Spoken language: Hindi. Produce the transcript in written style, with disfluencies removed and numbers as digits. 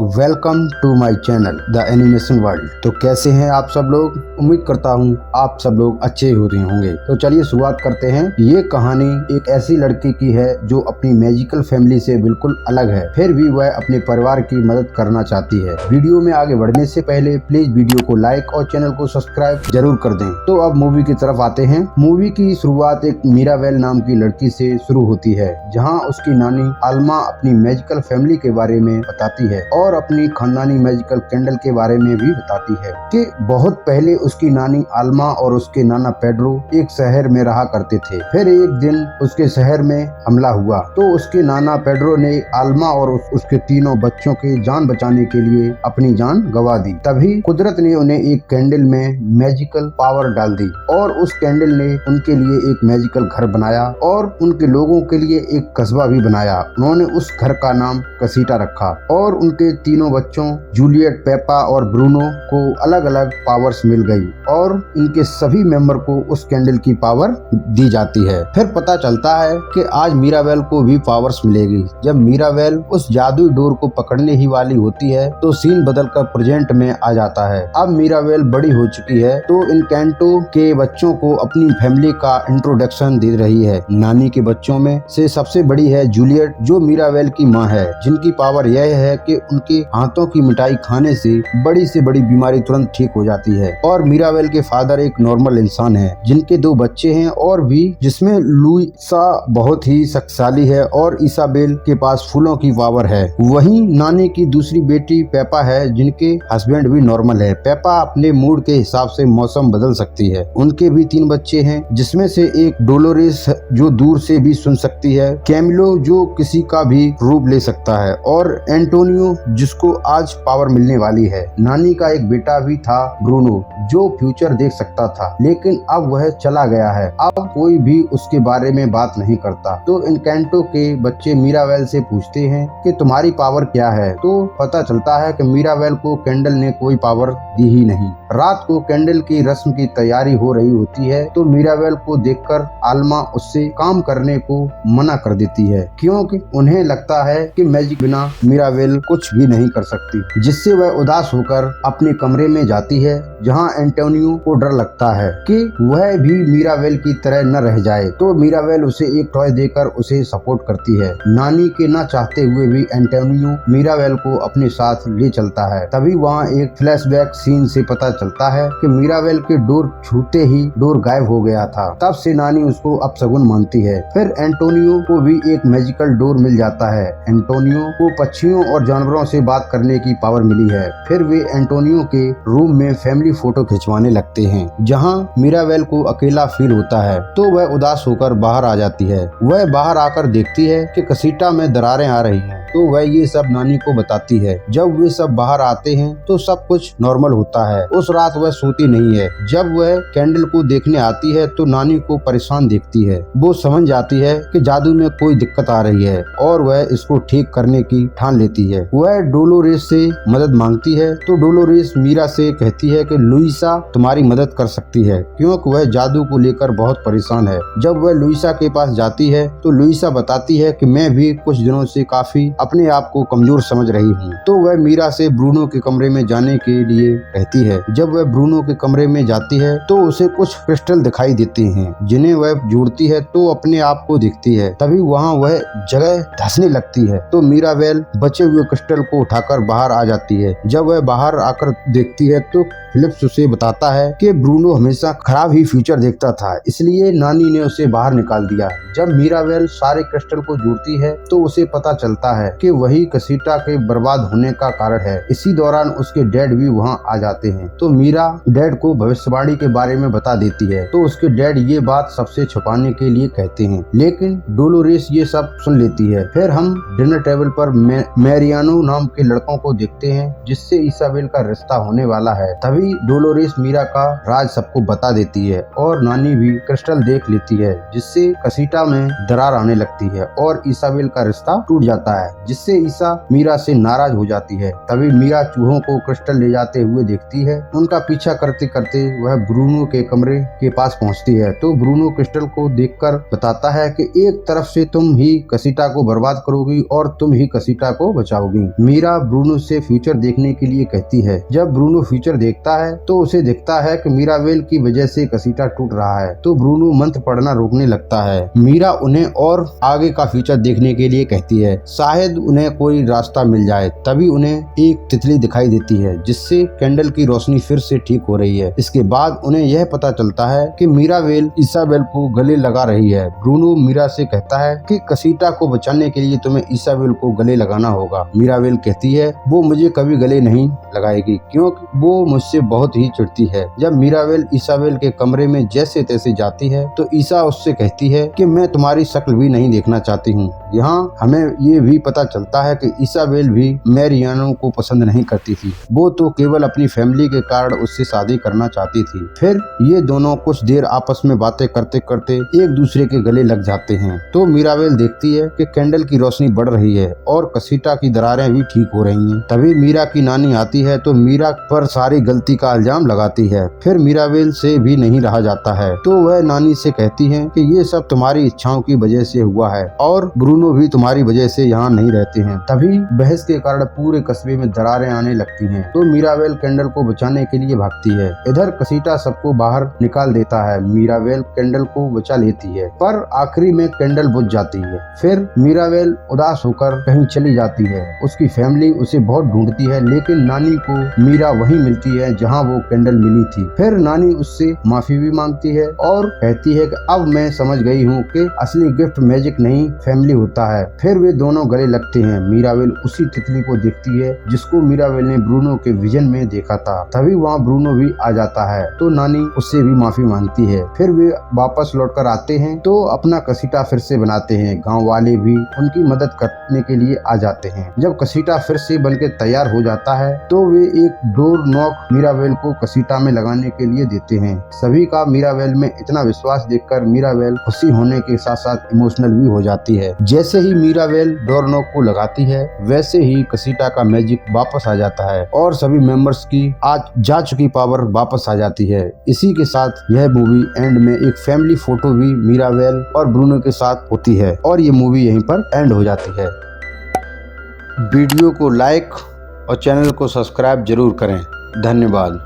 Welcome to my channel the animation world. तो कैसे हैं आप सब लोग। उम्मीद करता हूं आप सब लोग अच्छे हो रहे होंगे। तो चलिए शुरुआत करते हैं। ये कहानी एक ऐसी लड़की की है जो अपनी मैजिकल फैमिली से बिल्कुल अलग है, फिर भी वह अपने परिवार की मदद करना चाहती है। वीडियो में आगे बढ़ने से पहले प्लीज वीडियो को लाइक और चैनल को सब्सक्राइब जरूर कर दें। तो अब मूवी की तरफ आते हैं। मूवी की शुरुआत एक मीराबेल नाम की लड़की से शुरू होती है, जहाँ उसकी नानी आल्मा अपनी मैजिकल फैमिली के बारे में बताती है और अपनी खानदानी मैजिकल कैंडल के बारे में भी बताती है कि बहुत पहले उसकी नानी आल्मा और उसके नाना पेड्रो एक शहर में रहा करते थे। फिर एक दिन उसके शहर में हमला हुआ तो उसके नाना पेड्रो ने आल्मा और उसके तीनों बच्चों की जान बचाने के लिए अपनी जान गंवा दी। तभी कुदरत ने उन्हें एक कैंडल में मैजिकल पावर डाल दी और उस कैंडल ने उनके लिए एक मैजिकल घर बनाया और उनके लोगों के लिए एक कस्बा भी बनाया। उन्होंने उस घर का नाम कसीटा रखा और उनके तीनों बच्चों जूलियट, पेपा और ब्रूनो को अलग अलग पावर्स मिल गई और इनके सभी मेंबर को उस कैंडल की पावर दी जाती है। फिर पता चलता है कि आज मीराबेल को भी पावर्स मिलेगी। जब मीराबेल उस जादुई डोर को पकड़ने ही वाली होती है तो सीन बदलकर प्रेजेंट में आ जाता है। अब मीराबेल बड़ी हो चुकी है तो इनकैंटो के बच्चों को अपनी फैमिली का इंट्रोडक्शन दे रही है। नानी के बच्चों में से सबसे बड़ी है जूलियट, जो मीराबेल की माँ है, जिनकी पावर यह है कि उनके हाथों की मिठाई खाने से बड़ी बीमारी तुरंत ठीक हो जाती है। और मीराबेल के फादर एक नॉर्मल इंसान है जिनके 2 बच्चे हैं और भी, जिसमें लुइसा बहुत ही शक्तिशाली है और इसाबेल के पास फूलों की पावर है। वहीं नानी की दूसरी बेटी पेपा है जिनके हस्बैंड भी नॉर्मल है। पेपा अपने मूड के हिसाब से मौसम बदल सकती है। उनके भी 3 बच्चे हैं, जिसमें से एक डोलोरेस जो दूर से भी सुन सकती है, कैमिलो जो किसी का भी रूप ले सकता है और एंटोनियो जिसको आज पावर मिलने वाली है। नानी का एक बेटा भी था ब्रूनो, जो फ्यूचर देख सकता था, लेकिन अब वह चला गया है। अब कोई भी उसके बारे में बात नहीं करता। तो इनकैंटो के बच्चे मीराबेल से पूछते हैं कि तुम्हारी पावर क्या है। तो पता चलता है कि मीराबेल को कैंडल ने कोई पावर दी ही नहीं। रात को कैंडल की रस्म की तैयारी हो रही होती है तो मीराबेल को देखकर आल्मा उससे काम करने को मना कर देती है, क्योंकि उन्हें लगता है कि मैजिक बिना मीराबेल कुछ भी नहीं कर सकती। जिससे वह उदास होकर अपने कमरे में जाती है, जहां एंटोनियो को डर लगता है कि वह भी मीराबेल की तरह न रह जाए। तो मीराबेल उसे एक टॉय देकर उसे सपोर्ट करती है। नानी के न चाहते हुए भी एंटोनियो मीराबेल को अपने साथ ले चलता है। तभी वहाँ एक फ्लैशबैक सीन से पता चलता है कि मीराबेल के डोर छूते ही डोर गायब हो गया था। तब से नानी उसको अपशगुन मानती है। फिर एंटोनियो को भी एक मैजिकल डोर मिल जाता है। एंटोनियो को पक्षियों और जानवरों से बात करने की पावर मिली है। फिर वे एंटोनियो के रूम में फैमिली फोटो खिंचवाने लगते हैं, जहां मीराबेल को अकेला फील होता है तो वह उदास होकर बाहर आ जाती है। वह बाहर आकर देखती है कि कसीटा में दरारें आ रही हैं, तो वह ये सब नानी को बताती है। जब वे सब बाहर आते हैं तो सब कुछ नॉर्मल होता है। उस रात वह सोती नहीं है। जब वह कैंडल को देखने आती है तो नानी को परेशान देखती है। वो समझ जाती है कि जादू में कोई दिक्कत आ रही है और वह इसको ठीक करने की ठान लेती है। वह डोलोरेस से मदद मांगती है तो डोलोरेस मीरा से कहती है कि लुइसा तुम्हारी मदद कर सकती है, क्योंकि वह जादू को लेकर बहुत परेशान है। जब वह लुइसा के पास जाती है तो लुइसा बताती है कि मैं भी कुछ दिनों से काफी अपने आप को कमजोर समझ रही हूँ। तो वह मीरा से ब्रूनो के कमरे में जाने के लिए कहती है। जब वह ब्रूनो के कमरे में जाती है तो उसे कुछ क्रिस्टल दिखाई देते हैं, जिन्हें वह जोड़ती है तो अपने आप को दिखती है। तभी वहाँ वह जगह धंसने लगती है तो मीराबेल बचे हुए क्रिस्टल को उठाकर बाहर आ जाती है। जब वह बाहर आकर देखती है तो फिलिप्स उसे बताता है कि ब्रूनो हमेशा खराब ही फ्यूचर देखता था, इसलिए नानी ने उसे बाहर निकाल दिया। जब मीराबेल सारे क्रिस्टल को जोड़ती है तो उसे पता चलता है कि वही कसीटा के बर्बाद होने का कारण है। इसी दौरान उसके डैड भी वहां आ जाते हैं तो मीरा डैड को भविष्यवाणी के बारे में बता देती है। तो उसके डैड ये बात सबसे छुपाने के लिए कहते हैं, लेकिन डोलोरेस ये सब सुन लेती है। फिर हम डिनर टेबल पर मैरियानो नाम के लड़कों को देखते हैं, जिससे इसाबेल का रिश्ता होने वाला है। तभी तभी डोलोरेस मीरा का राज सबको बता देती है और नानी भी क्रिस्टल देख लेती है, जिससे कसीटा में दरार आने लगती है और इसाबेल का रिश्ता टूट जाता है, जिससे ईसा मीरा से नाराज हो जाती है। तभी मीरा चूहों को क्रिस्टल ले जाते हुए देखती है। उनका पीछा करते करते वह ब्रूनो के कमरे के पास पहुंचती है तो ब्रूनो क्रिस्टल को देखकर बताता है कि एक तरफ से तुम ही कसीटा को बर्बाद करोगी और तुम ही कसीटा को बचाओगी। मीरा ब्रूनो से फ्यूचर देखने के लिए कहती है। जब ब्रूनो फ्यूचर देखता है तो उसे दिखता है कि मीराबेल की वजह से कसीटा टूट रहा है, तो ब्रूनो मंत्र पढ़ना रोकने लगता है। मीरा उन्हें और आगे का फ्यूचर देखने के लिए कहती है, शायद उन्हें कोई रास्ता मिल जाए। तभी उन्हें एक तितली दिखाई देती है जिससे कैंडल की रोशनी फिर से ठीक हो रही है। इसके बाद उन्हें यह पता चलता है कि मीराबेल इसाबेल को गले लगा रही है। ब्रूनो मीरा से कहता है कि कसीटा को बचाने के लिए तुम्हें इसाबेल को गले लगाना होगा। मीराबेल कहती है वो मुझे कभी गले नहीं लगाएगी क्योंकि वो मुझसे बहुत ही चिढ़ती है। जब मीराबेल इसाबेल के कमरे में जैसे तैसे जाती है तो ईसा उससे कहती है कि मैं तुम्हारी शक्ल भी नहीं देखना चाहती हूँ। यहाँ हमें ये भी पता चलता है कि इसाबेल भी मैरियानो को पसंद नहीं करती थी, वो तो केवल अपनी फैमिली के कारण उससे शादी करना चाहती थी। फिर ये दोनों कुछ देर आपस में बातें करते करते एक दूसरे के गले लग जाते हैं। तो मीराबेल देखती है कि कैंडल की रोशनी बढ़ रही है और कसीटा की दरारें भी ठीक हो रही हैं। तभी मीरा की नानी आती है तो मीरा पर सारी गलती का इल्जाम लगाती है। फिर मीराबेल से भी नहीं रहा जाता है तो वह नानी से कहती है कि ये सब तुम्हारी इच्छाओं की वजह से हुआ है और ब्रूनो भी तुम्हारी वजह से यहाँ नहीं रहते हैं। तभी बहस के कारण पूरे कस्बे में दरारें आने लगती हैं तो मीराबेल कैंडल को बचाने के लिए भागती है। इधर कसीटा सबको बाहर निकाल देता है। मीराबेल कैंडल को बचा लेती है पर आखिरी में कैंडल बुझ जाती है। फिर मीराबेल उदास होकर कहीं चली जाती है। उसकी फैमिली उसे बहुत ढूंढती है लेकिन नानी को मीरा वहीं मिलती है जहां वो कैंडल मिली थी। फिर नानी उससे माफी भी मांगती है और कहती है कि अब मैं समझ गई हूँ कि असली गिफ्ट मैजिक नहीं फैमिली होता है। फिर वे दोनों गले लगते हैं। मीराबेल उसी तितली को देखती है जिसको मीराबेल ने ब्रूनो के विजन में देखा था। तभी वहाँ ब्रूनो भी आ जाता है तो नानी उससे भी माफी मांगती है। फिर वे वापस लौटकर आते हैं तो अपना कसीटा फिर से बनाते हैं। गाँव वाले भी उनकी मदद करने के लिए आ जाते हैं। जब कसीटा फिर से बनकर तैयार हो जाता है तो वे एक डोर नॉक मीराबेल को कसीटा में लगाने के लिए देते हैं। सभी का मीराबेल में इतना विश्वास देखकर मीराबेल खुशी होने के साथ साथ इमोशनल भी हो जाती है। जैसे ही मीराबेल डोर नॉक को लगाती है वैसे ही कसीटा का मैजिक वापस आ जाता है और सभी मेंबर्स की आज जा चुकी पावर वापस आ जाती है। इसी के साथ यह मूवी एंड में एक फैमिली फोटो भी मीराबेल और ब्रूनो के साथ होती है और ये मूवी यहीं पर एंड हो जाती है। वीडियो को लाइक और चैनल को सब्सक्राइब जरूर करें। धन्यवाद।